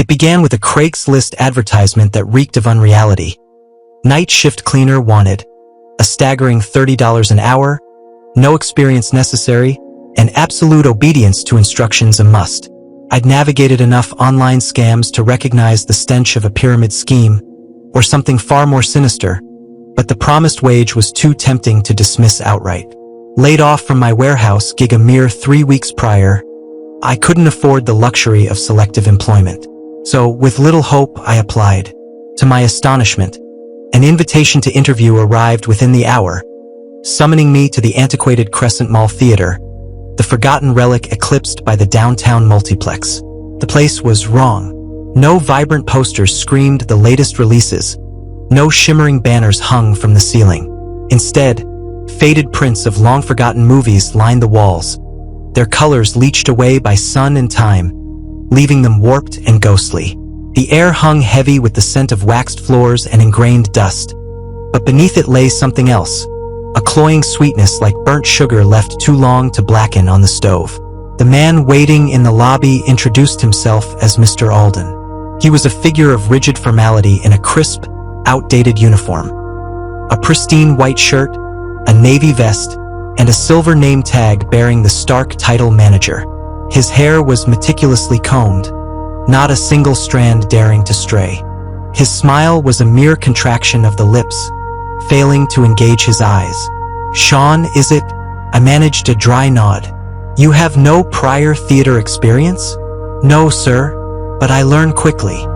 began with a Craigslist advertisement that reeked of unreality. Night shift cleaner wanted. A staggering $30 an hour, no experience necessary, and absolute obedience to instructions a must. I'd navigated enough online scams to recognize the stench of a pyramid scheme, or something far more sinister, but the promised wage was too tempting to dismiss outright. Laid off from my warehouse gig a mere 3 weeks prior, I couldn't afford the luxury of selective employment. So, with little hope, I applied. To my astonishment, an invitation to interview arrived within the hour, summoning me to the antiquated Crescent Mall Theater, the forgotten relic eclipsed by the downtown multiplex. The place was wrong. No vibrant posters screamed the latest releases. No shimmering banners hung from the ceiling. Instead, faded prints of long-forgotten movies lined the walls, their colors leached away by sun and time, leaving them warped and ghostly. The air hung heavy with the scent of waxed floors and ingrained dust. But beneath it lay something else, a cloying sweetness like burnt sugar left too long to blacken on the stove. The man waiting in the lobby introduced himself as Mr. Alden. He was a figure of rigid formality in a crisp, outdated uniform. A pristine white shirt, a navy vest, and a silver name tag bearing the stark title manager. His hair was meticulously combed, not a single strand daring to stray. His smile was a mere contraction of the lips, failing to engage his eyes. "Sean, is it?" I managed a dry nod. "You have no prior theater experience?" "No, sir, but I learn quickly."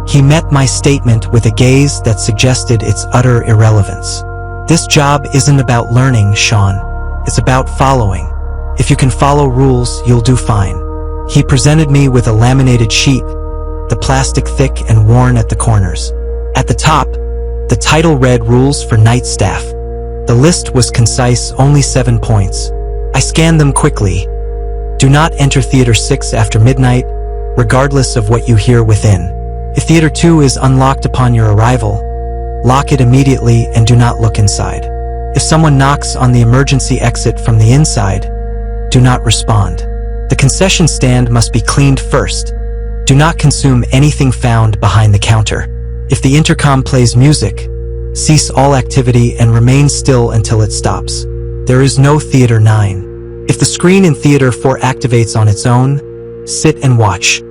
He met my statement with a gaze that suggested its utter irrelevance. "This job isn't about learning, Sean. It's about following. If you can follow rules, you'll do fine." He presented me with a laminated sheet, the plastic thick and worn at the corners. At the top, the title read Rules for Night Staff. The list was concise, only 7 points. I scanned them quickly. Do not enter Theater 6 after midnight, regardless of what you hear within. If Theater 2 is unlocked upon your arrival, lock it immediately and do not look inside. If someone knocks on the emergency exit from the inside, do not respond. The concession stand must be cleaned first. Do not consume anything found behind the counter. If the intercom plays music, cease all activity and remain still until it stops. There is no Theater 9. If the screen in Theater 4 activates on its own, sit and watch.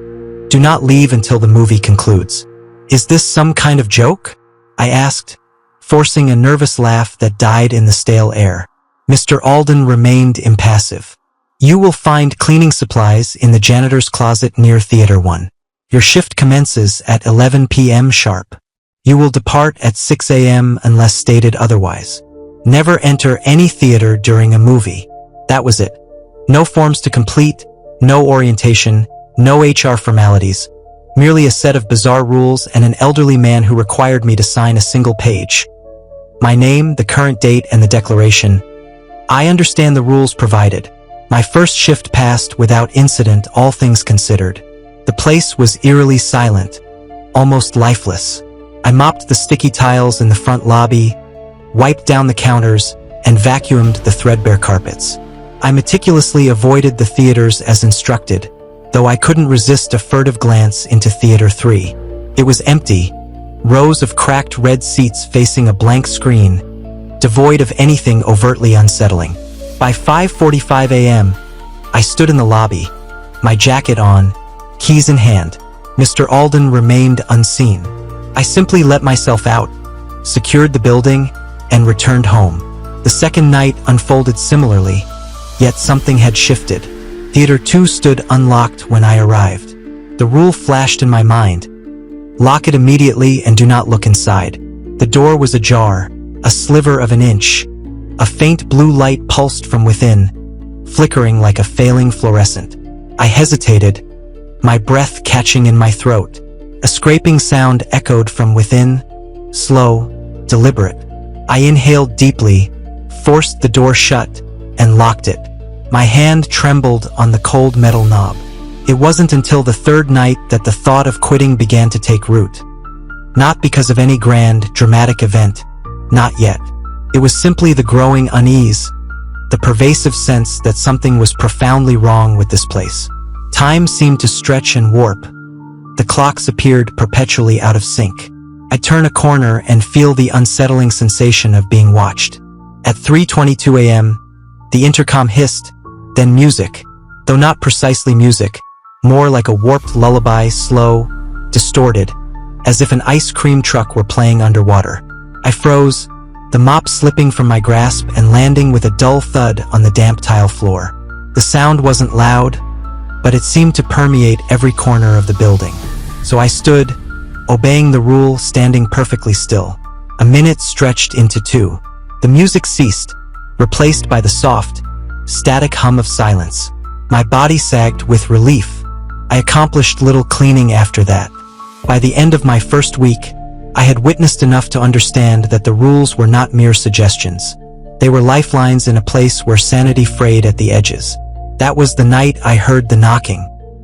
Do not leave until the movie concludes. "Is this some kind of joke?" I asked, forcing a nervous laugh that died in the stale air. Mr. Alden remained impassive. "You will find cleaning supplies in the janitor's closet near Theater 1. Your shift commences at 11 p.m. sharp. You will depart at 6 a.m. unless stated otherwise. Never enter any theater during a movie." That was it. No forms to complete, no orientation, no HR formalities, merely a set of bizarre rules and an elderly man who required me to sign a single page. My name, the current date, and the declaration. I understand the rules provided. My first shift passed without incident, all things considered. The place was eerily silent, almost lifeless. I mopped the sticky tiles in the front lobby, wiped down the counters, and vacuumed the threadbare carpets. I meticulously avoided the theaters as instructed, though I couldn't resist a furtive glance into Theater 3. It was empty, rows of cracked red seats facing a blank screen, devoid of anything overtly unsettling. By 5:45 a.m., I stood in the lobby, my jacket on, keys in hand. Mr. Alden remained unseen. I simply let myself out, secured the building, and returned home. The second night unfolded similarly, yet something had shifted. Theater 2 stood unlocked when I arrived. The rule flashed in my mind. Lock it immediately and do not look inside. The door was ajar, a sliver of an inch. A faint blue light pulsed from within, flickering like a failing fluorescent. I hesitated, my breath catching in my throat. A scraping sound echoed from within, slow, deliberate. I inhaled deeply, forced the door shut, and locked it. My hand trembled on the cold metal knob. It wasn't until the third night that the thought of quitting began to take root. Not because of any grand, dramatic event. Not yet. It was simply the growing unease, the pervasive sense that something was profoundly wrong with this place. Time seemed to stretch and warp. The clocks appeared perpetually out of sync. I turn a corner and feel the unsettling sensation of being watched. At 3:22 a.m., the intercom hissed, then music, though not precisely music, more like a warped lullaby, slow, distorted, as if an ice cream truck were playing underwater. I froze, the mop slipping from my grasp and landing with a dull thud on the damp tile floor. The sound wasn't loud, but it seemed to permeate every corner of the building. So I stood, obeying the rule, standing perfectly still. A minute stretched into 2. The music ceased, replaced by the soft, static hum of silence. My body sagged with relief. I accomplished little cleaning after that. By the end of my first week, I had witnessed enough to understand that the rules were not mere suggestions. They were lifelines in a place where sanity frayed at the edges. That was the night I heard the knocking.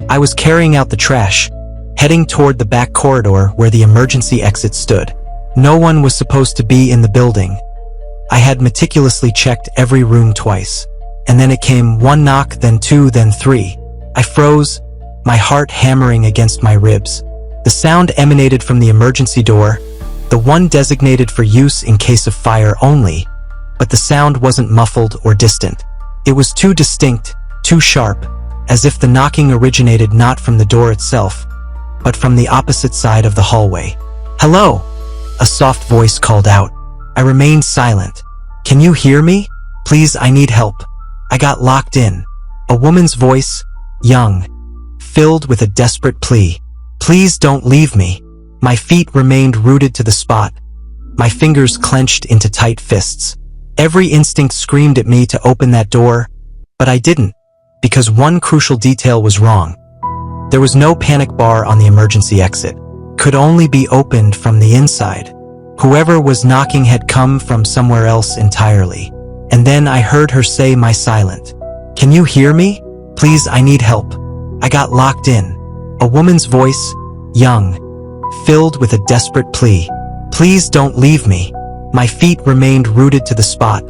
I was carrying out the trash, heading toward the back corridor where the emergency exit stood. No one was supposed to be in the building. I had meticulously checked every room twice. And then it came, 1 knock, then 2, then 3. I froze, my heart hammering against my ribs. The sound emanated from the emergency door, the one designated for use in case of fire only, but the sound wasn't muffled or distant. It was too distinct, too sharp, as if the knocking originated not from the door itself, but from the opposite side of the hallway. "Hello," a soft voice called out. I remained silent. "Can you hear me? Please, I need help. I got locked in." A woman's voice, young, filled with a desperate plea. "Please don't leave me." My feet remained rooted to the spot, my fingers clenched into tight fists. Every instinct screamed at me to open that door, but I didn't, because one crucial detail was wrong. There was no panic bar on the emergency exit. Could only be opened from the inside. Whoever was knocking had come from somewhere else entirely. And then I heard her say, my silent, "Can you hear me? Please, I need help. I got locked in." A woman's voice, young, filled with a desperate plea. "Please don't leave me." My feet remained rooted to the spot,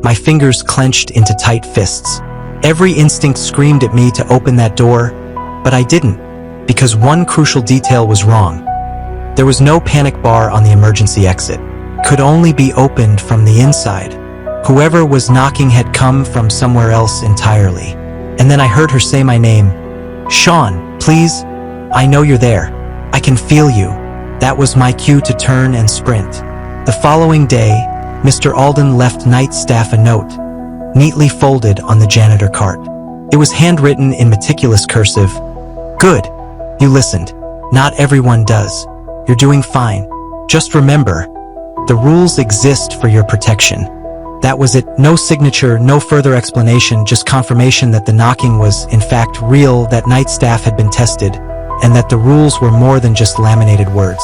my fingers clenched into tight fists. Every instinct screamed at me to open that door, but I didn't, because one crucial detail was wrong. There was no panic bar on the emergency exit. Could only be opened from the inside. Whoever was knocking had come from somewhere else entirely. And then I heard her say my name. "Sean, please. I know you're there. I can feel you." That was my cue to turn and sprint. The following day, Mr. Alden left night staff a note, neatly folded on the janitor cart. It was handwritten in meticulous cursive. "Good. You listened. Not everyone does. You're doing fine. Just remember, the rules exist for your protection." That was it. No signature, no further explanation, just confirmation that the knocking was, in fact, real, that night staff had been tested, and that the rules were more than just laminated words.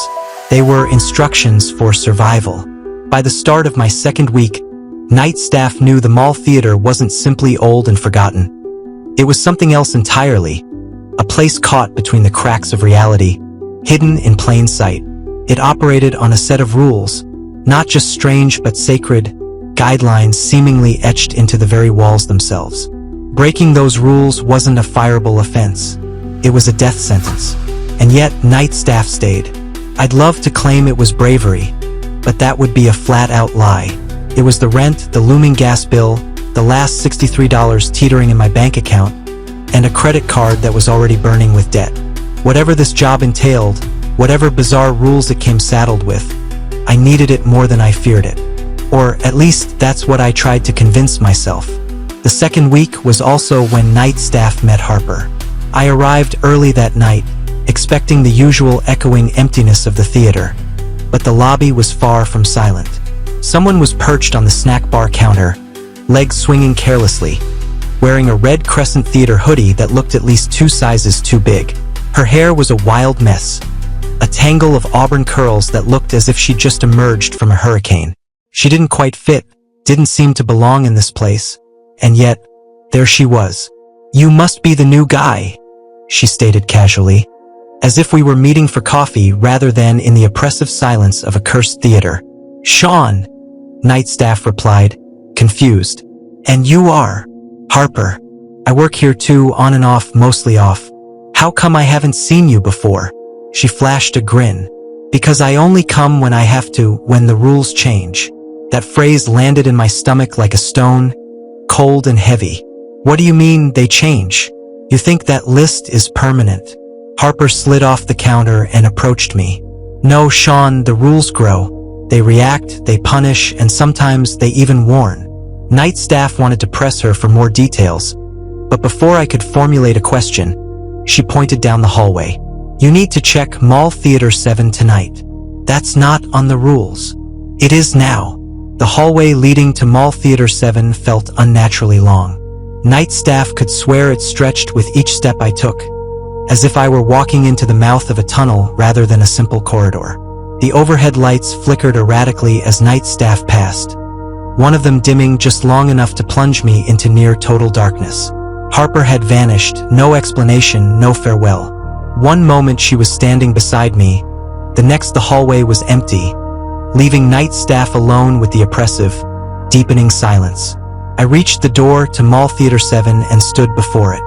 They were instructions for survival. By the start of my second week, night staff knew the mall theater wasn't simply old and forgotten. It was something else entirely, a place caught between the cracks of reality, hidden in plain sight. It operated on a set of rules, not just strange but sacred, guidelines seemingly etched into the very walls themselves. Breaking those rules wasn't a fireable offense. It was a death sentence. And yet, night staff stayed. I'd love to claim it was bravery, but that would be a flat-out lie. It was the rent, the looming gas bill, the last $63 teetering in my bank account, and a credit card that was already burning with debt. Whatever this job entailed, whatever bizarre rules it came saddled with, I needed it more than I feared it. Or at least that's what I tried to convince myself. The second week was also when night staff met Harper. I arrived early that night, expecting the usual echoing emptiness of the theater, but the lobby was far from silent. Someone was perched on the snack bar counter, legs swinging carelessly, wearing a red Crescent Theater hoodie that looked at least 2 sizes too big. Her hair was a wild mess, a tangle of auburn curls that looked as if she'd just emerged from a hurricane. She didn't quite fit, didn't seem to belong in this place, and yet, there she was. "You must be the new guy," she stated casually, as if we were meeting for coffee rather than in the oppressive silence of a cursed theater. "Sean," night staff replied, confused. "And you are?" "Harper. I work here too, on and off, mostly off. How come I haven't seen you before?" She flashed a grin. Because I only come when I have to, when the rules change. That phrase landed in my stomach like a stone, cold and heavy. What do you mean, they change? You think that list is permanent? Harper slid off the counter and approached me. No, Sean, the rules grow. They react, they punish, and sometimes they even warn. Night staff wanted to press her for more details, but before I could formulate a question, she pointed down the hallway. You need to check Mall Theater 7 tonight. That's not on the rules. It is now. The hallway leading to Mall Theater 7 felt unnaturally long. Night staff could swear it stretched with each step I took, as if I were walking into the mouth of a tunnel rather than a simple corridor. The overhead lights flickered erratically as night staff passed, one of them dimming just long enough to plunge me into near total darkness. Harper had vanished, no explanation, no farewell. One moment she was standing beside me, the next the hallway was empty, leaving night staff alone with the oppressive, deepening silence. I reached the door to Mall Theater 7 and stood before it.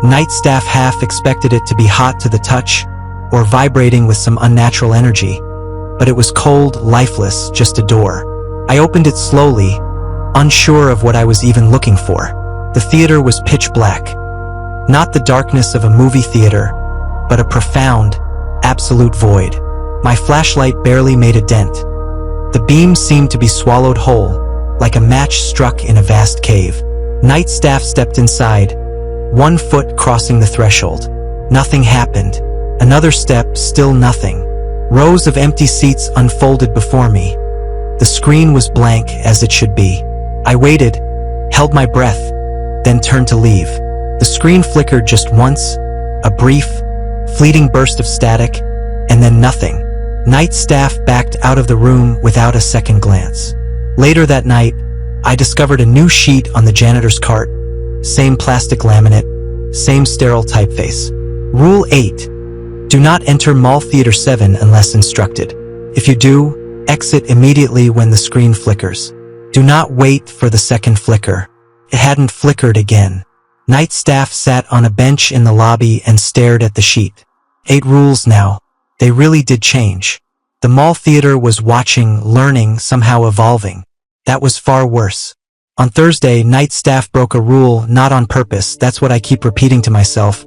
Night staff half expected it to be hot to the touch, or vibrating with some unnatural energy, but it was cold, lifeless, just a door. I opened it slowly, unsure of what I was even looking for. The theater was pitch black. Not the darkness of a movie theater, but a profound, absolute void. My flashlight barely made a dent. The beam seemed to be swallowed whole, like a match struck in a vast cave. Night staff stepped inside, one foot crossing the threshold. Nothing happened. Another step, still nothing. Rows of empty seats unfolded before me. The screen was blank, as it should be. I waited, held my breath, then turned to leave. The screen flickered just once, a brief, fleeting burst of static, and then nothing. Night staff backed out of the room without a second glance. Later that night, I discovered a new sheet on the janitor's cart. Same plastic laminate, same sterile typeface. Rule 8. Do not enter Mall Theater 7 unless instructed. If you do, exit immediately when the screen flickers. Do not wait for the second flicker. It hadn't flickered again. Night staff sat on a bench in the lobby and stared at the sheet. 8 rules now. They really did change. The Mall Theater was watching, learning, somehow evolving. That was far worse. On Thursday, night staff broke a rule, not on purpose. That's what I keep repeating to myself.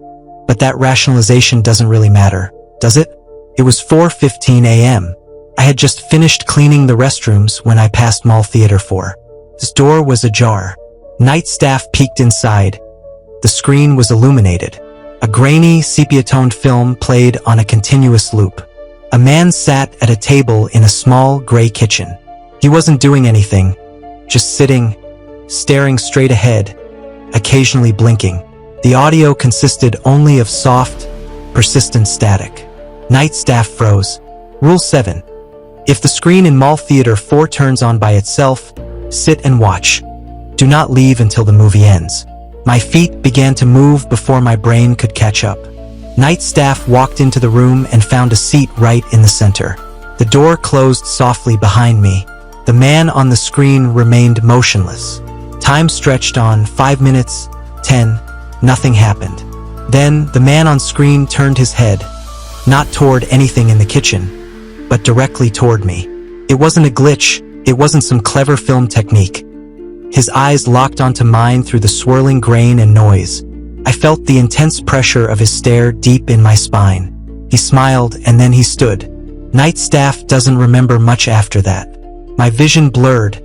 But that rationalization doesn't really matter, does it? It was 4:15 a.m. I had just finished cleaning the restrooms when I passed Mall Theater 4. This door was ajar. Night staff peeked inside. The screen was illuminated. A grainy, sepia-toned film played on a continuous loop. A man sat at a table in a small, gray kitchen. He wasn't doing anything, just sitting, staring straight ahead, occasionally blinking. The audio consisted only of soft, persistent static. Night staff froze. Rule 7. If the screen in Mall Theater 4 turns on by itself, sit and watch. Do not leave until the movie ends. My feet began to move before my brain could catch up. Night staff walked into the room and found a seat right in the center. The door closed softly behind me. The man on the screen remained motionless. Time stretched on, 5 minutes, 10, nothing happened. Then, the man on screen turned his head, not toward anything in the kitchen, but directly toward me. It wasn't a glitch, it wasn't some clever film technique. His eyes locked onto mine through the swirling grain and noise. I felt the intense pressure of his stare deep in my spine. He smiled, and then he stood. Night staff doesn't remember much after that. My vision blurred.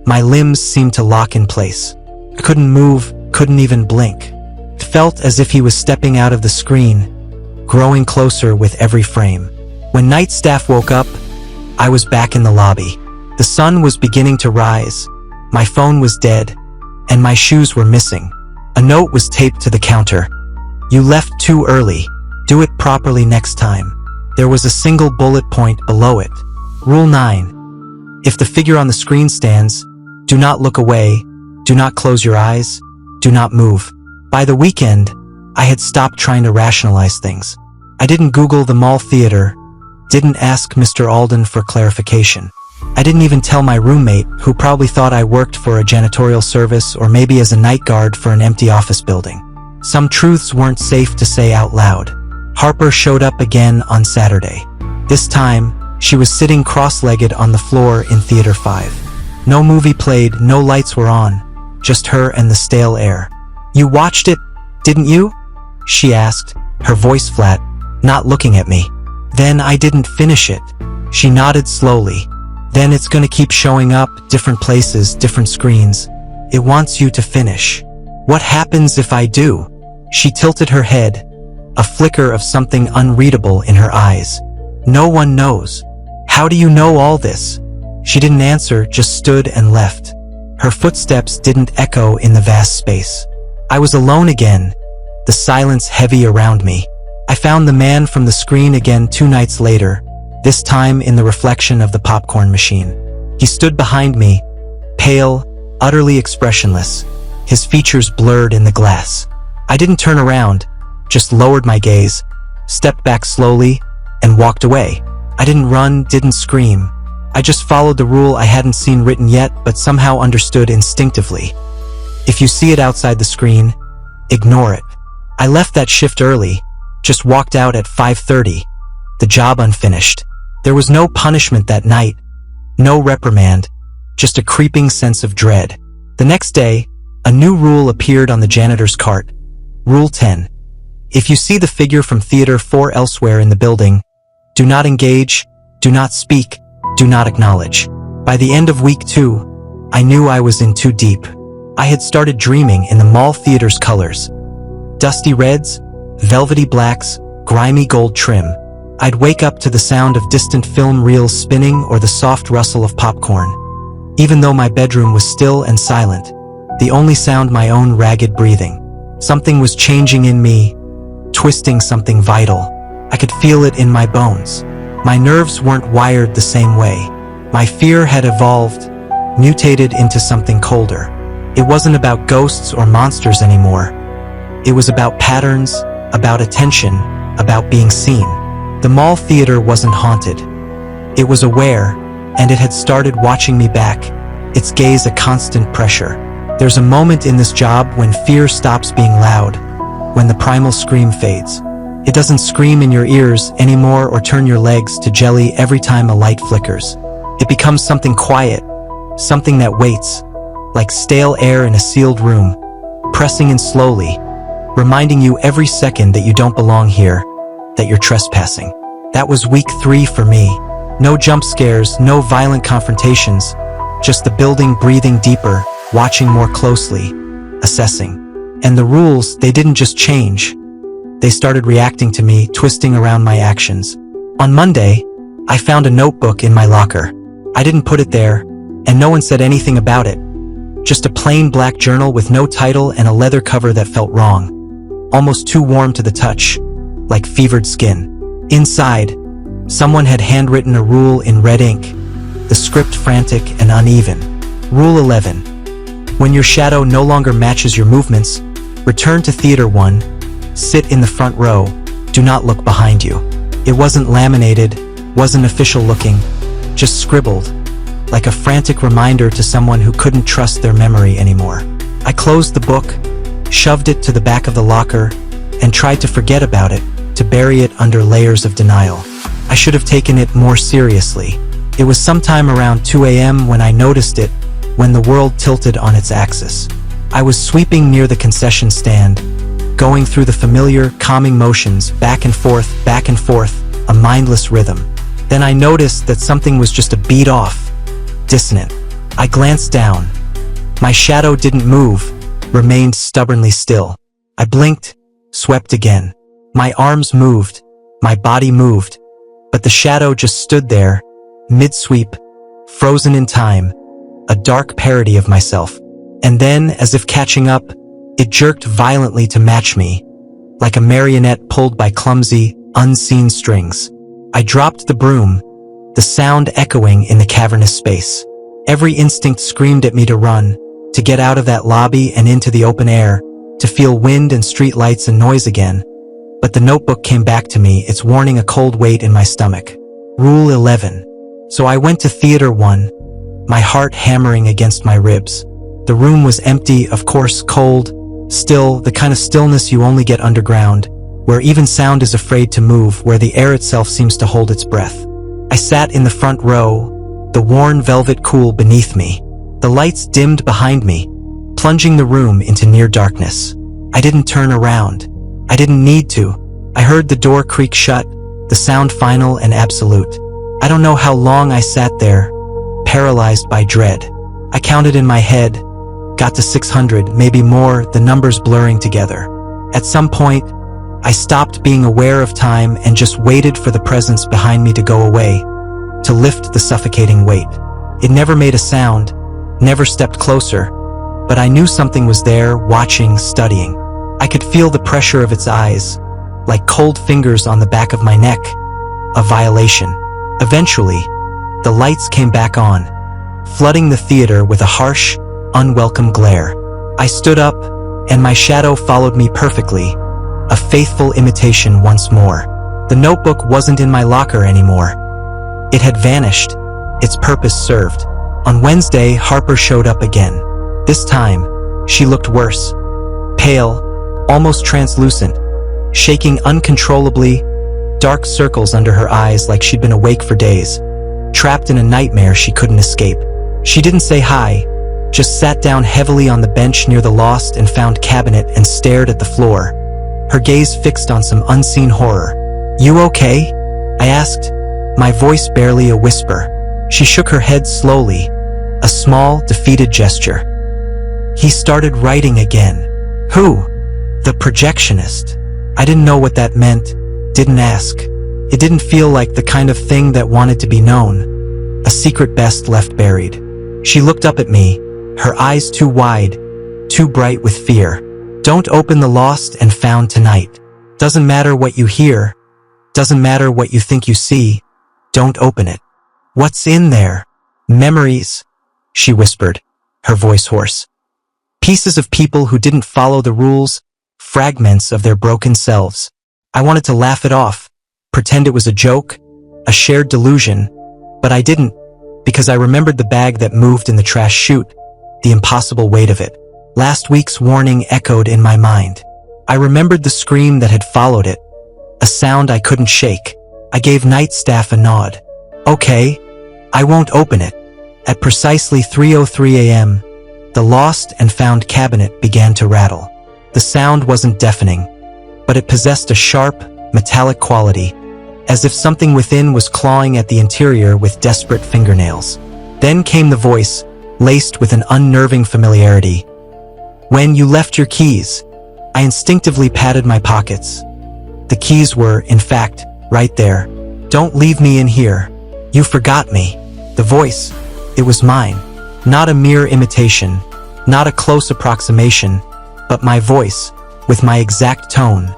My limbs seemed to lock in place. I couldn't move, couldn't even blink. It felt as if he was stepping out of the screen, growing closer with every frame. When night staff woke up, I was back in the lobby. The sun was beginning to rise. My phone was dead, and my shoes were missing. A note was taped to the counter. You left too early. Do it properly next time. There was a single bullet point below it. Rule 9. If the figure on the screen stands, do not look away, do not close your eyes, do not move. By the weekend, I had stopped trying to rationalize things. I didn't Google the Mall Theater, didn't ask Mr. Alden for clarification. I didn't even tell my roommate, who probably thought I worked for a janitorial service or maybe as a night guard for an empty office building. Some truths weren't safe to say out loud. Harper showed up again on Saturday. This time, she was sitting cross-legged on the floor in Theater 5. No movie played, no lights were on, just her and the stale air. "You watched it, didn't you?" she asked, her voice flat, not looking at me. "Then I didn't finish it." She nodded slowly. "Then it's gonna keep showing up, different places, different screens. It wants you to finish." "What happens if I do?" She tilted her head, a flicker of something unreadable in her eyes. "No one knows." "How do you know all this?" She didn't answer, just stood and left. Her footsteps didn't echo in the vast space. I was alone again, the silence heavy around me. I found the man from the screen again 2 nights later, this time in the reflection of the popcorn machine. He stood behind me, pale, utterly expressionless, his features blurred in the glass. I didn't turn around, just lowered my gaze, stepped back slowly, and walked away. I didn't run, didn't scream. I just followed the rule I hadn't seen written yet, but somehow understood instinctively. If you see it outside the screen, ignore it. I left that shift early, just walked out at 5:30, the job unfinished. There was no punishment that night, no reprimand, just a creeping sense of dread. The next day, a new rule appeared on the janitor's cart. Rule 10. If you see the figure from Theater 4 elsewhere in the building, do not engage, do not speak, do not acknowledge. By the end of week 2, I knew I was in too deep. I had started dreaming in the mall theater's colors. Dusty reds, velvety blacks, grimy gold trim. I'd wake up to the sound of distant film reels spinning or the soft rustle of popcorn. Even though my bedroom was still and silent, the only sound my own ragged breathing. Something was changing in me, twisting something vital. I could feel it in my bones. My nerves weren't wired the same way. My fear had evolved, mutated into something colder. It wasn't about ghosts or monsters anymore. It was about patterns, about attention, about being seen. The mall theater wasn't haunted. It was aware, and it had started watching me back, its gaze a constant pressure. There's a moment in this job when fear stops being loud, when the primal scream fades. It doesn't scream in your ears anymore or turn your legs to jelly every time a light flickers. It becomes something quiet, something that waits, like stale air in a sealed room, pressing in slowly, reminding you every second that you don't belong here, that you're trespassing. That was week 3 for me. No jump scares, no violent confrontations, just the building breathing deeper, watching more closely, assessing. And the rules, they didn't just change. They started reacting to me, twisting around my actions. On Monday, I found a notebook in my locker. I didn't put it there, and no one said anything about it. Just a plain black journal with no title and a leather cover that felt wrong. Almost too warm to the touch, like fevered skin. Inside, someone had handwritten a rule in red ink, the script frantic and uneven. Rule 11. When your shadow no longer matches your movements, return to Theater 1, sit in the front row, do not look behind you. It wasn't laminated, wasn't official looking, just scribbled, like a frantic reminder to someone who couldn't trust their memory anymore. I closed the book, shoved it to the back of the locker, and tried to forget about it, to bury it under layers of denial. I should have taken it more seriously. It was sometime around 2 a.m. when I noticed it, when the world tilted on its axis. I was sweeping near the concession stand, going through the familiar, calming motions, back and forth, a mindless rhythm. Then I noticed that something was just a beat off, dissonant. I glanced down. My shadow didn't move, remained stubbornly still. I blinked, swept again. My arms moved, my body moved, but the shadow just stood there, mid-sweep, frozen in time, a dark parody of myself. And then, as if catching up, it jerked violently to match me, like a marionette pulled by clumsy, unseen strings. I dropped the broom, the sound echoing in the cavernous space. Every instinct screamed at me to run, to get out of that lobby and into the open air, to feel wind and street lights and noise again. But the notebook came back to me, its warning a cold weight in my stomach. Rule 11. So I went to Theater 1, my heart hammering against my ribs. The room was empty, of course, cold, still, the kind of stillness you only get underground, where even sound is afraid to move, where the air itself seems to hold its breath. I sat in the front row, the worn velvet cool beneath me. The lights dimmed behind me, plunging the room into near darkness. I didn't turn around. I didn't need to. I heard the door creak shut, the sound final and absolute. I don't know how long I sat there, paralyzed by dread. I counted in my head, got to 600, maybe more, the numbers blurring together. At some point, I stopped being aware of time and just waited for the presence behind me to go away, to lift the suffocating weight. It never made a sound, never stepped closer, but I knew something was there, watching, studying. I could feel the pressure of its eyes, like cold fingers on the back of my neck. A violation. Eventually, the lights came back on, flooding the theater with a harsh, unwelcome glare. I stood up, and my shadow followed me perfectly, a faithful imitation once more. The notebook wasn't in my locker anymore. It had vanished, its purpose served. On Wednesday, Harper showed up again. This time, she looked worse. Pale, almost translucent, shaking uncontrollably, dark circles under her eyes like she'd been awake for days, trapped in a nightmare she couldn't escape. She didn't say hi, just sat down heavily on the bench near the lost and found cabinet and stared at the floor, her gaze fixed on some unseen horror. "You okay?" I asked, my voice barely a whisper. She shook her head slowly, a small, defeated gesture. "He started writing again." "Who?" "The projectionist." I didn't know what that meant, didn't ask. It didn't feel like the kind of thing that wanted to be known, a secret best left buried. She looked up at me, her eyes too wide, too bright with fear. "Don't open the lost and found tonight. Doesn't matter what you hear, doesn't matter what you think you see, don't open it." "What's in there?" "Memories," she whispered, her voice hoarse. "Pieces of people who didn't follow the rules, fragments of their broken selves." I wanted to laugh it off, pretend it was a joke, a shared delusion, but I didn't, because I remembered the bag that moved in the trash chute, the impossible weight of it. Last week's warning echoed in my mind. I remembered the scream that had followed it, a sound I couldn't shake. I gave night staff a nod. "Okay, I won't open it." At precisely 3:03 a.m., the lost and found cabinet began to rattle. The sound wasn't deafening, but it possessed a sharp, metallic quality, as if something within was clawing at the interior with desperate fingernails. Then came the voice, laced with an unnerving familiarity. "When you left your keys." I instinctively patted my pockets. The keys were, in fact, right there. "Don't leave me in here. You forgot me." The voice, it was mine. Not a mere imitation, not a close approximation, but my voice, with my exact tone,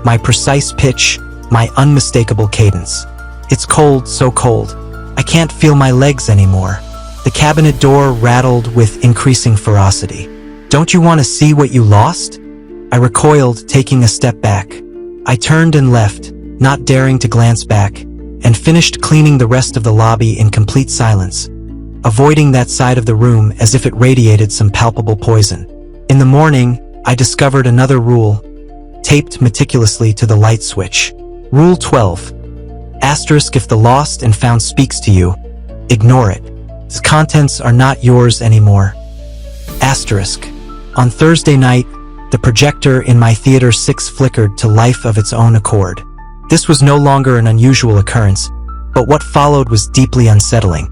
my precise pitch, my unmistakable cadence. "It's cold, so cold. I can't feel my legs anymore." The cabinet door rattled with increasing ferocity. "Don't you want to see what you lost?" I recoiled, taking a step back. I turned and left, not daring to glance back, and finished cleaning the rest of the lobby in complete silence, avoiding that side of the room as if it radiated some palpable poison. In the morning, I discovered another rule, taped meticulously to the light switch. Rule 12. Asterisk: if the lost and found speaks to you, ignore it. Its contents are not yours anymore. Asterisk. On Thursday night, the projector in my Theater 6 flickered to life of its own accord. This was no longer an unusual occurrence, but what followed was deeply unsettling.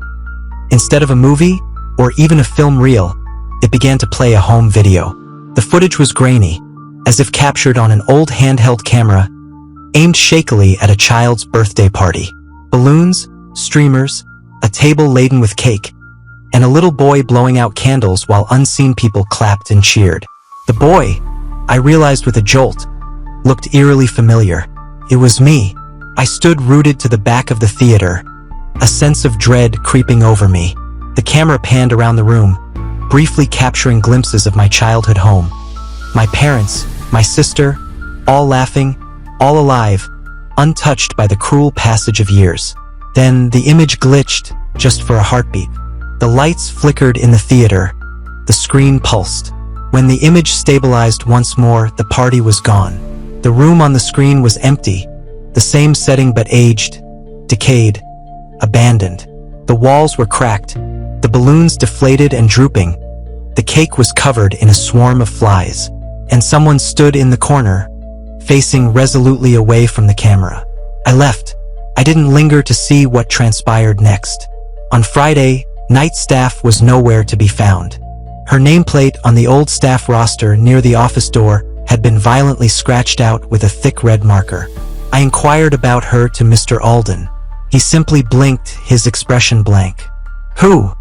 Instead of a movie, or even a film reel, it began to play a home video. The footage was grainy, as if captured on an old handheld camera, aimed shakily at a child's birthday party. Balloons, streamers, a table laden with cake, and a little boy blowing out candles while unseen people clapped and cheered. The boy, I realized with a jolt, looked eerily familiar. It was me. I stood rooted to the back of the theater, a sense of dread creeping over me. The camera panned around the room, briefly capturing glimpses of my childhood home. My parents, my sister, all laughing, all alive, untouched by the cruel passage of years. Then the image glitched, just for a heartbeat. The lights flickered in the theater. The screen pulsed. When the image stabilized once more, the party was gone. The room on the screen was empty, the same setting but aged, decayed, abandoned. The walls were cracked, the balloons deflated and drooping. The cake was covered in a swarm of flies, and someone stood in the corner, facing resolutely away from the camera. I left. I didn't linger to see what transpired next. On Friday, night staff was nowhere to be found. Her nameplate on the old staff roster near the office door had been violently scratched out with a thick red marker. I inquired about her to Mr. Alden. He simply blinked, his expression blank. Who?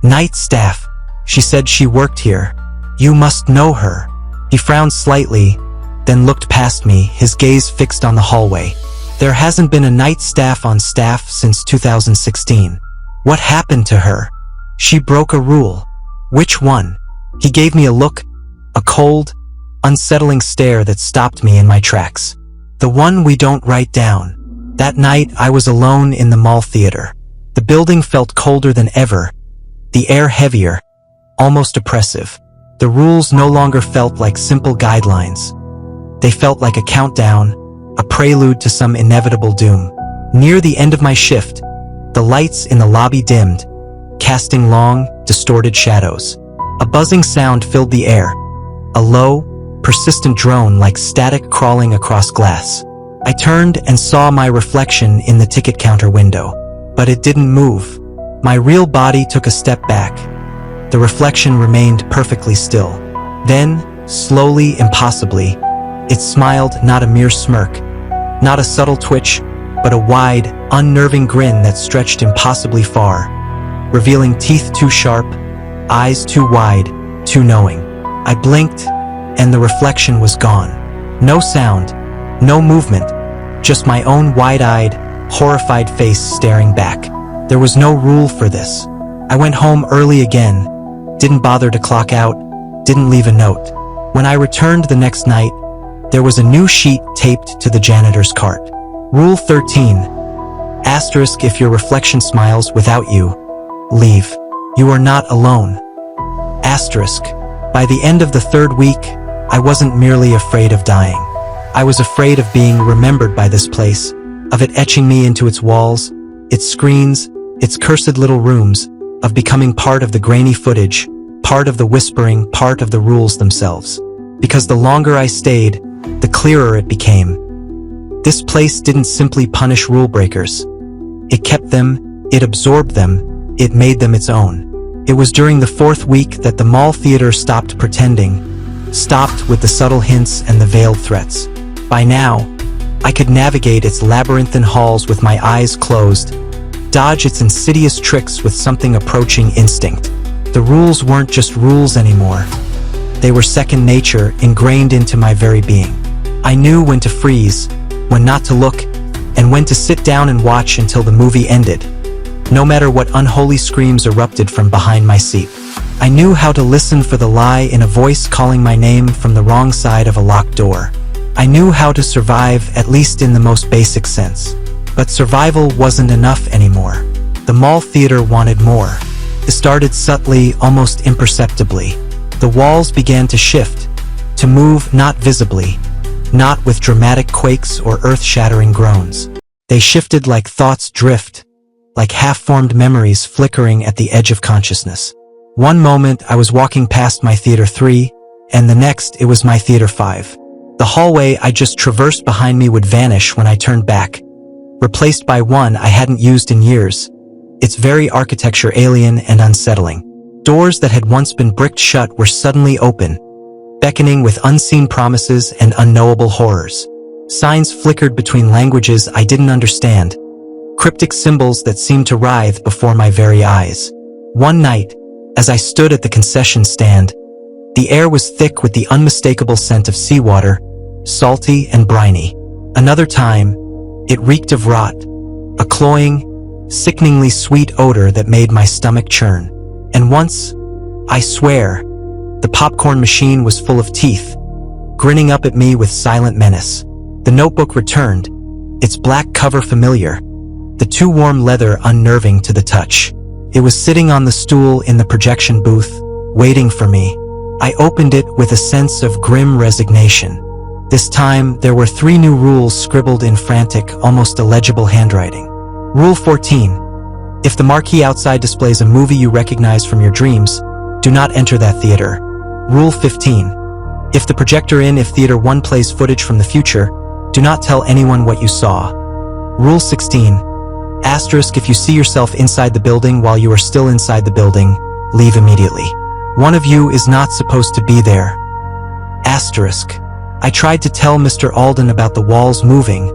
Night staff. She said she worked here. You must know her. He frowned slightly, then looked past me, his gaze fixed on the hallway. There hasn't been a night staff on staff since 2016. What happened to her? She broke a rule. Which one? He gave me a look, a cold, unsettling stare that stopped me in my tracks. The one we don't write down. That night I was alone in the mall theater. The building felt colder than ever, the air heavier, almost oppressive. The rules no longer felt like simple guidelines. They felt like a countdown, a prelude to some inevitable doom. Near the end of my shift, the lights in the lobby dimmed, casting long, distorted shadows. A buzzing sound filled the air, a low, persistent drone like static crawling across glass. I turned and saw my reflection in the ticket counter window, but it didn't move. My real body took a step back. The reflection remained perfectly still. Then, slowly, impossibly, it smiled, not a mere smirk, not a subtle twitch, but a wide, unnerving grin that stretched impossibly far, revealing teeth too sharp, eyes too wide, too knowing. I blinked, and the reflection was gone. No sound, no movement, just my own wide-eyed, horrified face staring back. There was no rule for this. I went home early again, didn't bother to clock out, didn't leave a note. When I returned the next night, there was a new sheet taped to the janitor's cart. Rule 13. Asterisk: if your reflection smiles without you, leave. You are not alone. Asterisk. By the end of the third week, I wasn't merely afraid of dying. I was afraid of being remembered by this place, of it etching me into its walls, its screens, its cursed little rooms, of becoming part of the grainy footage, part of the whispering, part of the rules themselves. Because the longer I stayed, the clearer it became. This place didn't simply punish rule breakers. It kept them, it absorbed them, it made them its own. It was during the fourth week that the mall theater stopped pretending, stopped with the subtle hints and the veiled threats. By now, I could navigate its labyrinthine halls with my eyes closed, dodge its insidious tricks with something approaching instinct. The rules weren't just rules anymore. They were second nature, ingrained into my very being. I knew when to freeze, when not to look, and when to sit down and watch until the movie ended, no matter what unholy screams erupted from behind my seat. I knew how to listen for the lie in a voice calling my name from the wrong side of a locked door. I knew how to survive, at least in the most basic sense. But survival wasn't enough anymore. The mall theater wanted more. It started subtly, almost imperceptibly. The walls began to shift, to move not visibly, not with dramatic quakes or earth-shattering groans. They shifted like thoughts drift, like half-formed memories flickering at the edge of consciousness. One moment I was walking past my Theater 3, and the next it was my Theater 5. The hallway I just traversed behind me would vanish when I turned back, replaced by one I hadn't used in years, its very architecture alien and unsettling. Doors that had once been bricked shut were suddenly open, beckoning with unseen promises and unknowable horrors. Signs flickered between languages I didn't understand, cryptic symbols that seemed to writhe before my very eyes. One night, as I stood at the concession stand, the air was thick with the unmistakable scent of seawater, salty and briny. Another time, it reeked of rot, a cloying, sickeningly sweet odor that made my stomach churn. And once, I swear, the popcorn machine was full of teeth, grinning up at me with silent menace. The notebook returned, its black cover familiar, the too warm leather unnerving to the touch. It was sitting on the stool in the projection booth, waiting for me. I opened it with a sense of grim resignation. This time, there were 3 new rules scribbled in frantic, almost illegible handwriting. Rule 14. If the marquee outside displays a movie you recognize from your dreams, do not enter that theater. Rule 15. If the projector in Theater 1 plays footage from the future, do not tell anyone what you saw. Rule 16. Asterisk, if you see yourself inside the building while you are still inside the building, leave immediately. One of you is not supposed to be there. Asterisk. I tried to tell Mr. Alden about the walls moving,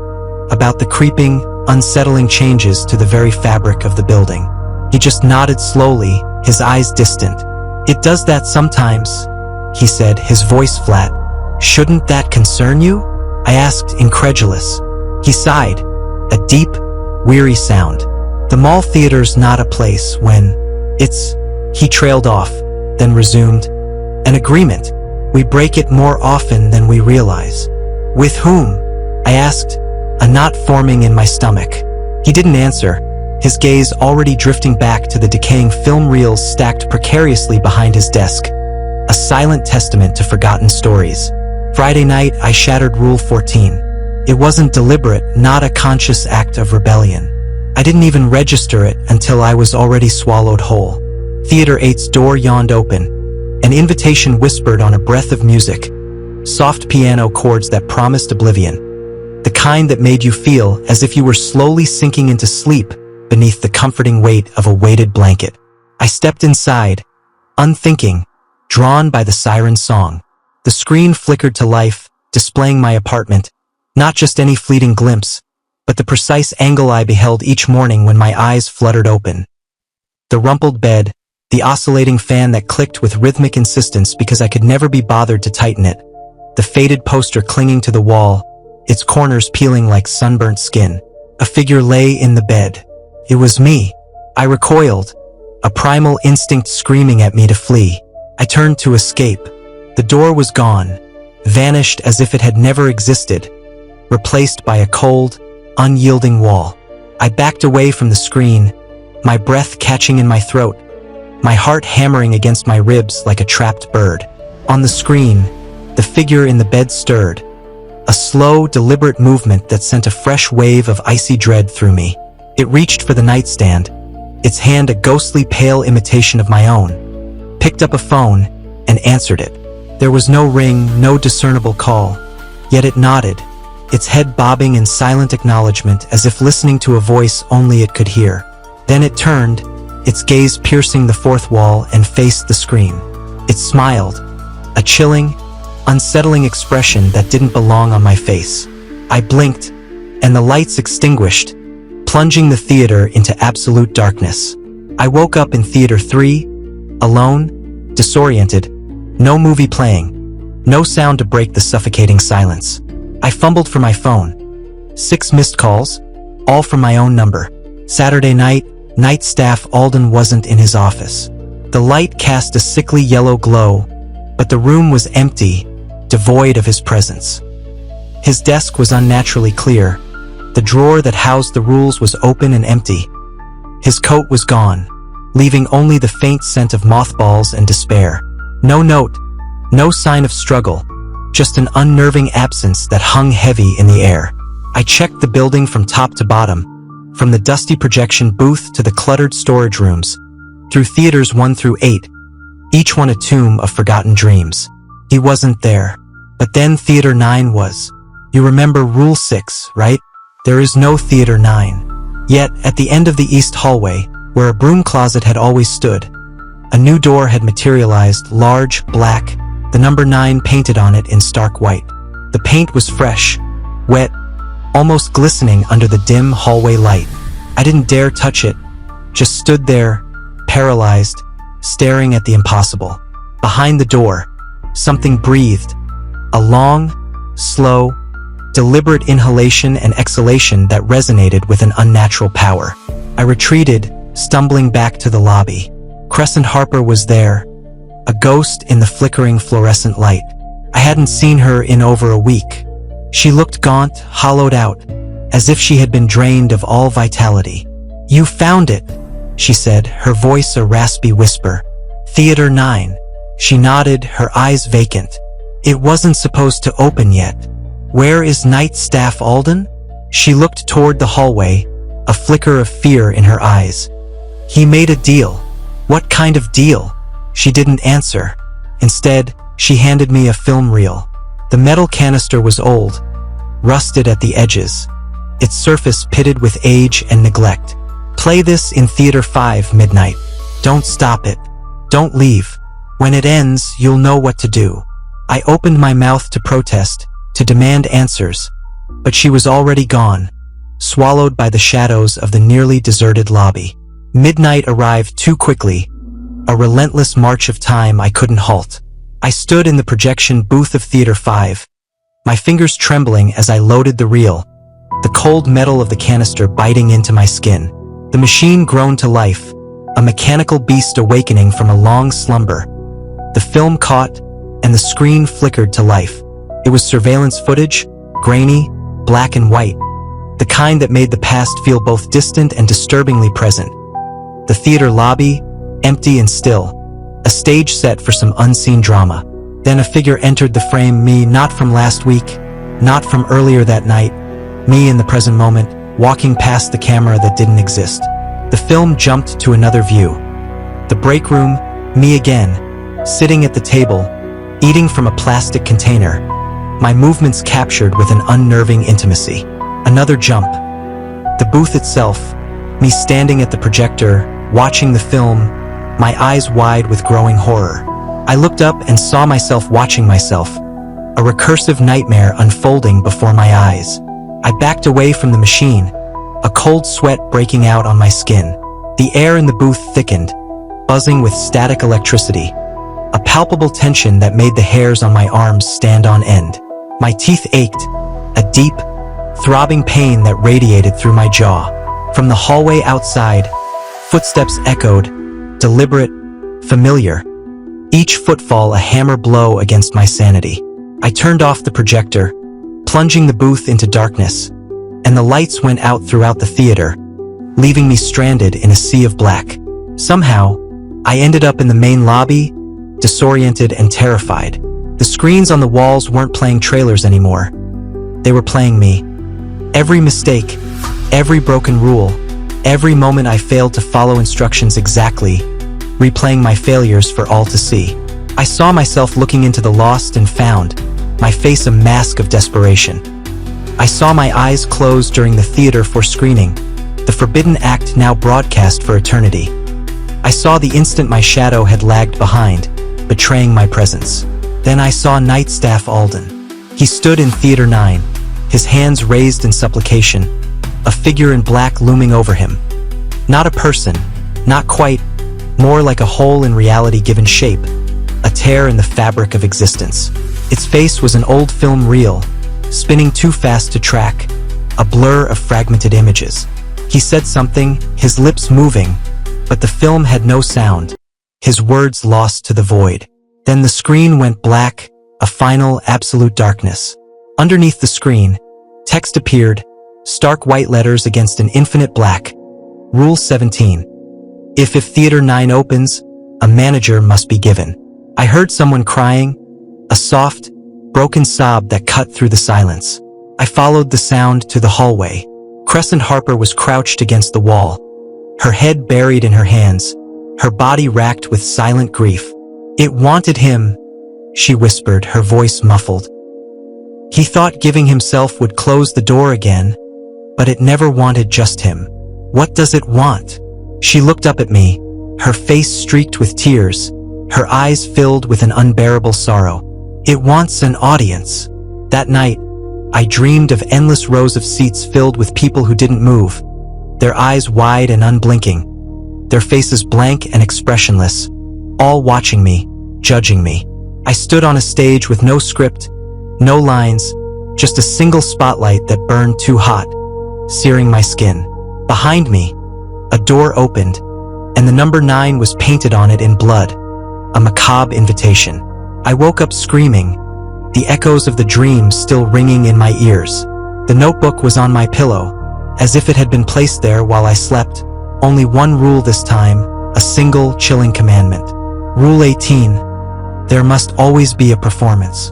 about the creeping, unsettling changes to the very fabric of the building. He just nodded slowly, his eyes distant. It does that sometimes, he said, his voice flat. Shouldn't that concern you? I asked, incredulous. He sighed, a deep, weary sound. The mall theater's not a place when it's... He trailed off, then resumed. An agreement. We break it more often than we realize. With whom? I asked, a knot forming in my stomach. He didn't answer, his gaze already drifting back to the decaying film reels stacked precariously behind his desk. A silent testament to forgotten stories. Friday night, I shattered Rule 14. It wasn't deliberate, not a conscious act of rebellion. I didn't even register it until I was already swallowed whole. Theater 8's door yawned open. An invitation whispered on a breath of music. Soft piano chords that promised oblivion. The kind that made you feel as if you were slowly sinking into sleep beneath the comforting weight of a weighted blanket. I stepped inside, unthinking, drawn by the siren song. The screen flickered to life, displaying my apartment, not just any fleeting glimpse, but the precise angle I beheld each morning when my eyes fluttered open. The rumpled bed, the oscillating fan that clicked with rhythmic insistence because I could never be bothered to tighten it, the faded poster clinging to the wall, its corners peeling like sunburnt skin. A figure lay in the bed. It was me. I recoiled, a primal instinct screaming at me to flee. I turned to escape. The door was gone, vanished as if it had never existed, replaced by a cold, unyielding wall. I backed away from the screen, my breath catching in my throat, my heart hammering against my ribs like a trapped bird. On the screen, the figure in the bed stirred, a slow, deliberate movement that sent a fresh wave of icy dread through me. It reached for the nightstand, its hand a ghostly pale imitation of my own, picked up a phone, and answered it. There was no ring, no discernible call, yet it nodded, its head bobbing in silent acknowledgement as if listening to a voice only it could hear. Then it turned, its gaze piercing the fourth wall, and faced the screen. It smiled, a chilling, unsettling expression that didn't belong on my face. I blinked, and the lights extinguished, plunging the theater into absolute darkness. I woke up in Theater 3, alone, disoriented, no movie playing, no sound to break the suffocating silence. I fumbled for my phone. 6 missed calls, all from my own number. Saturday night, night staff Alden wasn't in his office. The light cast a sickly yellow glow, but the room was empty, devoid of his presence. His desk was unnaturally clear. The drawer that housed the rules was open and empty. His coat was gone, leaving only the faint scent of mothballs and despair. No note, no sign of struggle, just an unnerving absence that hung heavy in the air. I checked the building from top to bottom, from the dusty projection booth to the cluttered storage rooms, through theaters 1 through 8, each one a tomb of forgotten dreams. He wasn't there. But then Theater 9 was. You remember Rule 6, right? There is no Theater 9. Yet, at the end of the east hallway, where a broom closet had always stood, a new door had materialized, large, black, the number 9 painted on it in stark white. The paint was fresh, wet, almost glistening under the dim hallway light. I didn't dare touch it, just stood there, paralyzed, staring at the impossible. Behind the door, something breathed, a long, slow, deliberate inhalation and exhalation that resonated with an unnatural power. I retreated, stumbling back to the lobby. Crescent Harper was there, a ghost in the flickering fluorescent light. I hadn't seen her in over a week. She looked gaunt, hollowed out, as if she had been drained of all vitality. "You found it," she said, her voice a raspy whisper. "Theater 9. She nodded, her eyes vacant. "It wasn't supposed to open yet." "Where is Night Staff Alden?" She looked toward the hallway, a flicker of fear in her eyes. "He made a deal." "What kind of deal?" She didn't answer. Instead, she handed me a film reel. The metal canister was old, rusted at the edges, its surface pitted with age and neglect. "Play this in Theater 5 midnight. Don't stop it. Don't leave. When it ends, you'll know what to do." I opened my mouth to protest, to demand answers, but she was already gone, swallowed by the shadows of the nearly deserted lobby. Midnight arrived too quickly, a relentless march of time I couldn't halt. I stood in the projection booth of Theater 5, my fingers trembling as I loaded the reel, the cold metal of the canister biting into my skin. The machine groaned to life, a mechanical beast awakening from a long slumber. The film caught, and the screen flickered to life. It was surveillance footage, grainy, black and white, the kind that made the past feel both distant and disturbingly present. The theater lobby, empty and still, a stage set for some unseen drama. Then a figure entered the frame, me, not from last week, not from earlier that night, me in the present moment, walking past the camera that didn't exist. The film jumped to another view. The break room, me again, sitting at the table, eating from a plastic container, my movements captured with an unnerving intimacy. Another jump. The booth itself, me standing at the projector, watching the film, my eyes wide with growing horror. I looked up and saw myself watching myself, a recursive nightmare unfolding before my eyes. I backed away from the machine, a cold sweat breaking out on my skin. The air in the booth thickened, buzzing with static electricity, a palpable tension that made the hairs on my arms stand on end. My teeth ached, a deep, throbbing pain that radiated through my jaw. From the hallway outside, footsteps echoed, deliberate, familiar, each footfall a hammer blow against my sanity. I turned off the projector, plunging the booth into darkness, and the lights went out throughout the theater, leaving me stranded in a sea of black. Somehow, I ended up in the main lobby, disoriented and terrified. The screens on the walls weren't playing trailers anymore. They were playing me. Every mistake, every broken rule, every moment I failed to follow instructions exactly, replaying my failures for all to see. I saw myself looking into the lost and found, my face a mask of desperation. I saw my eyes close during the theater for screening, the forbidden act now broadcast for eternity. I saw the instant my shadow had lagged behind, betraying my presence. Then I saw Night Staff Alden. He stood in Theater 9, his hands raised in supplication, a figure in black looming over him. Not a person, not quite, more like a hole in reality given shape, a tear in the fabric of existence. Its face was an old film reel, spinning too fast to track, a blur of fragmented images. He said something, his lips moving, but the film had no sound, his words lost to the void. Then the screen went black, a final, absolute darkness. Underneath the screen, text appeared, stark white letters against an infinite black. Rule 17. If Theater 9 opens, a manager must be given. I heard someone crying, a soft, broken sob that cut through the silence. I followed the sound to the hallway. Crescent Harper was crouched against the wall, her head buried in her hands, her body racked with silent grief. "It wanted him," she whispered, her voice muffled. "He thought giving himself would close the door again, but it never wanted just him. What does it want?" She looked up at me, her face streaked with tears, her eyes filled with an unbearable sorrow. "It wants an audience." That night, I dreamed of endless rows of seats filled with people who didn't move, their eyes wide and unblinking, their faces blank and expressionless, all watching me, judging me. I stood on a stage with no script, no lines, just a single spotlight that burned too hot, searing my skin. Behind me, a door opened, and the number 9 was painted on it in blood, a macabre invitation. I woke up screaming, the echoes of the dream still ringing in my ears. The notebook was on my pillow, as if it had been placed there while I slept. Only one rule this time, a single chilling commandment. Rule 18. There must always be a performance.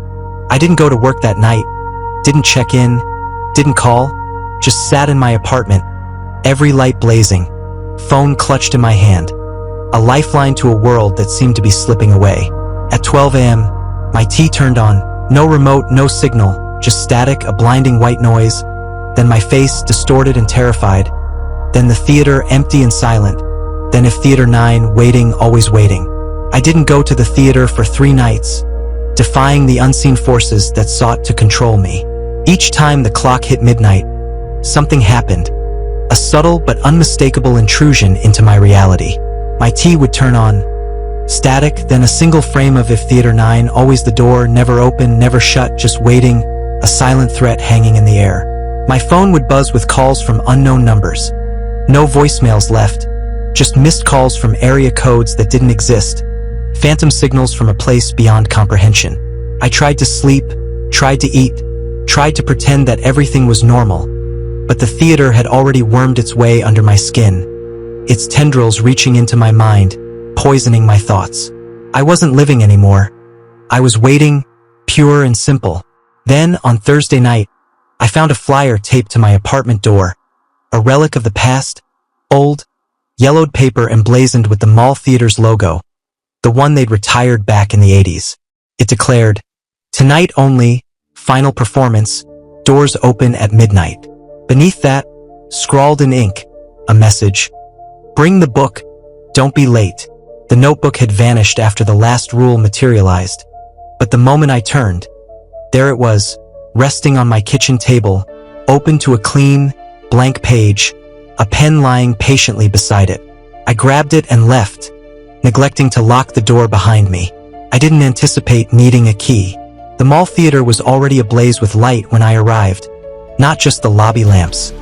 I didn't go to work that night, Didn't check in, didn't call, just sat in my apartment, every light blazing, phone clutched in my hand, a lifeline to a world that seemed to be slipping away. At 12 a.m., my TV turned on, no remote, no signal, just static, a blinding white noise, then my face, distorted and terrified, then the theater, empty and silent, then if Theater 9, waiting, always waiting. I didn't go to the theater for 3 nights, defying the unseen forces that sought to control me. Each time the clock hit midnight, something happened, a subtle but unmistakable intrusion into my reality. My TV would turn on, static, then a single frame of If Theater 9, always the door, never open, never shut, just waiting, a silent threat hanging in the air. My phone would buzz with calls from unknown numbers. No voicemails left, just missed calls from area codes that didn't exist, phantom signals from a place beyond comprehension. I tried to sleep, tried to eat, tried to pretend that everything was normal, but the theater had already wormed its way under my skin, its tendrils reaching into my mind, poisoning my thoughts. I wasn't living anymore. I was waiting, pure and simple. Then, on Thursday night, I found a flyer taped to my apartment door, a relic of the past, old, yellowed paper emblazoned with the mall theater's logo, the one they'd retired back in the 80s. It declared, "Tonight only, final performance, doors open at midnight." Beneath that, scrawled in ink, a message, "Bring the book, don't be late." The notebook had vanished after the last rule materialized, but the moment I turned, there it was, resting on my kitchen table, open to a clean, blank page, a pen lying patiently beside it. I grabbed it and left, neglecting to lock the door behind me. I didn't anticipate needing a key. The mall theater was already ablaze with light when I arrived, not just the lobby lamps.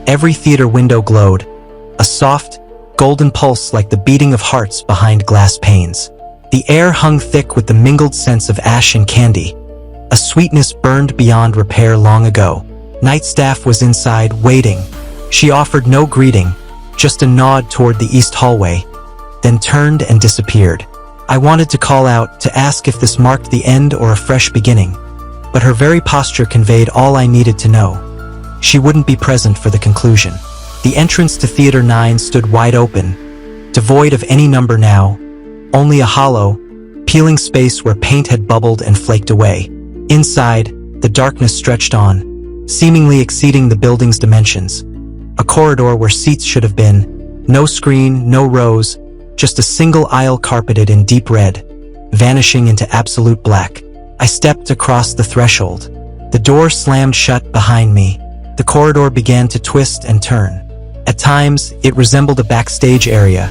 Every theater window glowed, a soft, golden pulse like the beating of hearts behind glass panes. The air hung thick with the mingled scents of ash and candy, a sweetness burned beyond repair long ago. Night staff was inside, waiting. She offered no greeting, just a nod toward the east hallway, then turned and disappeared. I wanted to call out to ask if this marked the end or a fresh beginning, but her very posture conveyed all I needed to know. She wouldn't be present for the conclusion. The entrance to Theater 9 stood wide open, devoid of any number now, only a hollow, peeling space where paint had bubbled and flaked away. Inside, the darkness stretched on, seemingly exceeding the building's dimensions. A corridor where seats should have been, no screen, no rows, just a single aisle carpeted in deep red, vanishing into absolute black. I stepped across the threshold. The door slammed shut behind me. The corridor began to twist and turn. At times, it resembled a backstage area,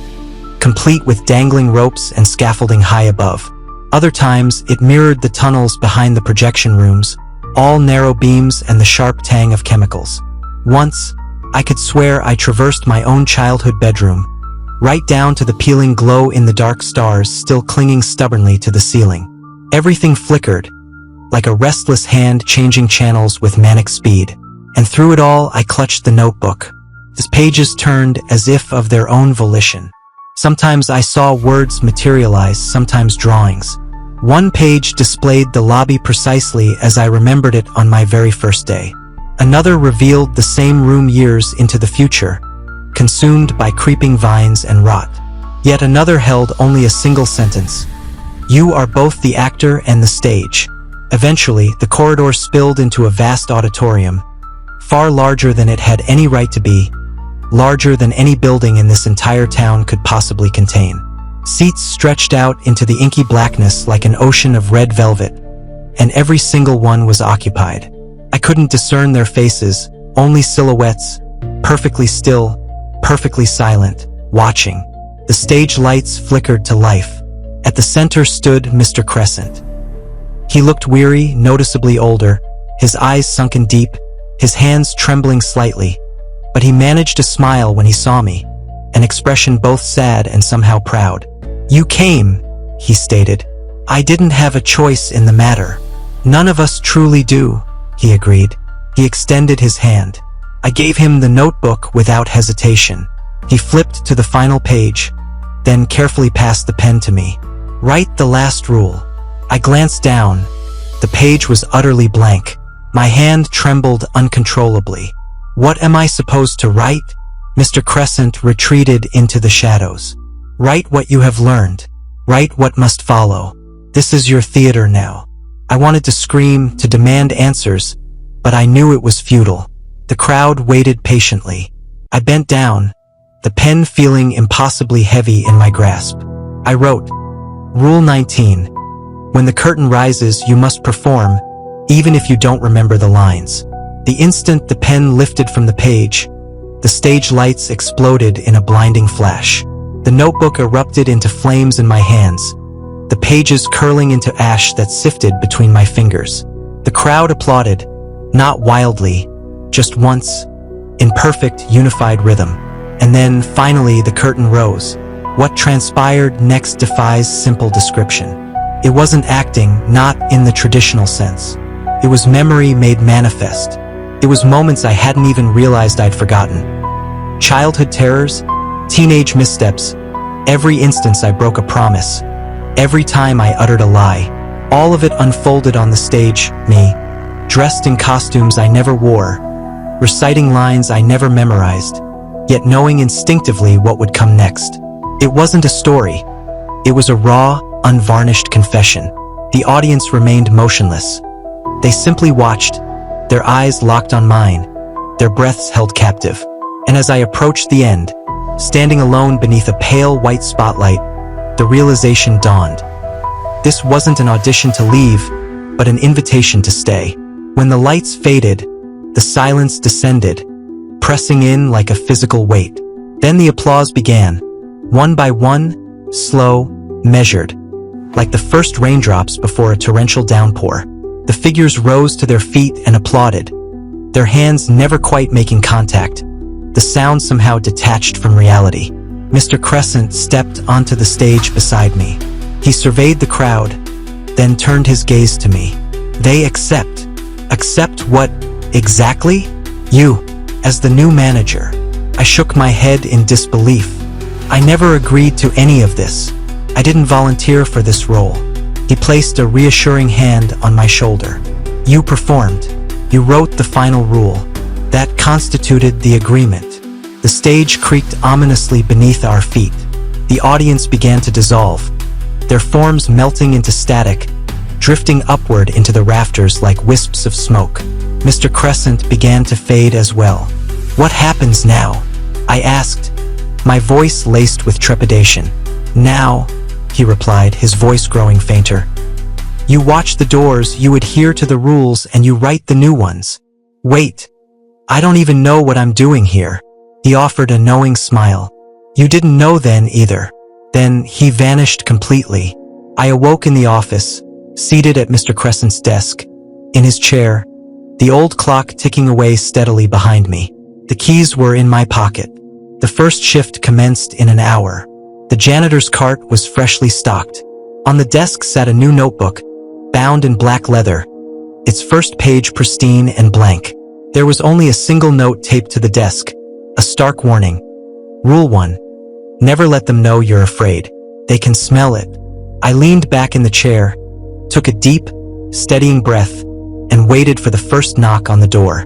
complete with dangling ropes and scaffolding high above. Other times, it mirrored the tunnels behind the projection rooms, all narrow beams and the sharp tang of chemicals. Once, I could swear I traversed my own childhood bedroom, right down to the peeling glow in the dark stars still clinging stubbornly to the ceiling. Everything flickered, like a restless hand changing channels with manic speed. And through it all, I clutched the notebook. Its pages turned as if of their own volition. Sometimes I saw words materialize, sometimes drawings. One page displayed the lobby precisely as I remembered it on my very first day. Another revealed the same room years into the future, consumed by creeping vines and rot. Yet another held only a single sentence. "You are both the actor and the stage." Eventually, the corridor spilled into a vast auditorium, far larger than it had any right to be, larger than any building in this entire town could possibly contain. Seats stretched out into the inky blackness like an ocean of red velvet, and every single one was occupied. I couldn't discern their faces, only silhouettes, perfectly still, perfectly silent, watching. The stage lights flickered to life. At the center stood Mr. Crescent. He looked weary, noticeably older, his eyes sunken deep, his hands trembling slightly, but he managed to smile when he saw me, an expression both sad and somehow proud. "You came," he stated. "I didn't have a choice in the matter." "None of us truly do," he agreed. He extended his hand. I gave him the notebook without hesitation. He flipped to the final page, then carefully passed the pen to me. "Write the last rule." I glanced down. The page was utterly blank. My hand trembled uncontrollably. What am I supposed to write? Mr. Crescent retreated into the shadows. Write what you have learned. Write what must follow. This is your theater now. I wanted to scream, to demand answers, but I knew it was futile. The crowd waited patiently. I bent down, the pen feeling impossibly heavy in my grasp. I wrote, Rule 19. When the curtain rises, you must perform, even if you don't remember the lines. The instant the pen lifted from the page, the stage lights exploded in a blinding flash. The notebook erupted into flames in my hands, the pages curling into ash that sifted between my fingers. The crowd applauded, not wildly, just once, in perfect, unified rhythm. And then, finally, the curtain rose. What transpired next defies simple description. It wasn't acting, not in the traditional sense. It was memory made manifest. It was moments I hadn't even realized I'd forgotten. Childhood terrors, teenage missteps, every instance I broke a promise, every time I uttered a lie, all of it unfolded on the stage, me, dressed in costumes I never wore, reciting lines I never memorized, yet knowing instinctively what would come next. It wasn't a story. It was a raw, unvarnished confession. The audience remained motionless. They simply watched, their eyes locked on mine, their breaths held captive. And as I approached the end, standing alone beneath a pale white spotlight, the realization dawned. This wasn't an audition to leave, but an invitation to stay. When the lights faded, the silence descended, pressing in like a physical weight. Then the applause began, one by one, slow, measured, like the first raindrops before a torrential downpour. The figures rose to their feet and applauded, their hands never quite making contact, the sound somehow detached from reality. Mr. Crescent stepped onto the stage beside me. He surveyed the crowd, then turned his gaze to me. They accept. Accept what, exactly? You, as the new manager. I shook my head in disbelief. I never agreed to any of this. I didn't volunteer for this role. He placed a reassuring hand on my shoulder. You performed. You wrote the final rule. That constituted the agreement. The stage creaked ominously beneath our feet. The audience began to dissolve, their forms melting into static, drifting upward into the rafters like wisps of smoke. Mr. Crescent began to fade as well. What happens now? I asked, my voice laced with trepidation. Now, he replied, his voice growing fainter. You watch the doors, you adhere to the rules, and you write the new ones. Wait, I don't even know what I'm doing here. He offered a knowing smile. You didn't know then either. Then he vanished completely. I awoke in the office, seated at Mr. Crescent's desk, in his chair, the old clock ticking away steadily behind me. The keys were in my pocket. The first shift commenced in an hour. The janitor's cart was freshly stocked. On the desk sat a new notebook, bound in black leather, its first page pristine and blank. There was only a single note taped to the desk, a stark warning. Rule 1. Never let them know you're afraid. They can smell it. I leaned back in the chair, took a deep, steadying breath, and waited for the first knock on the door.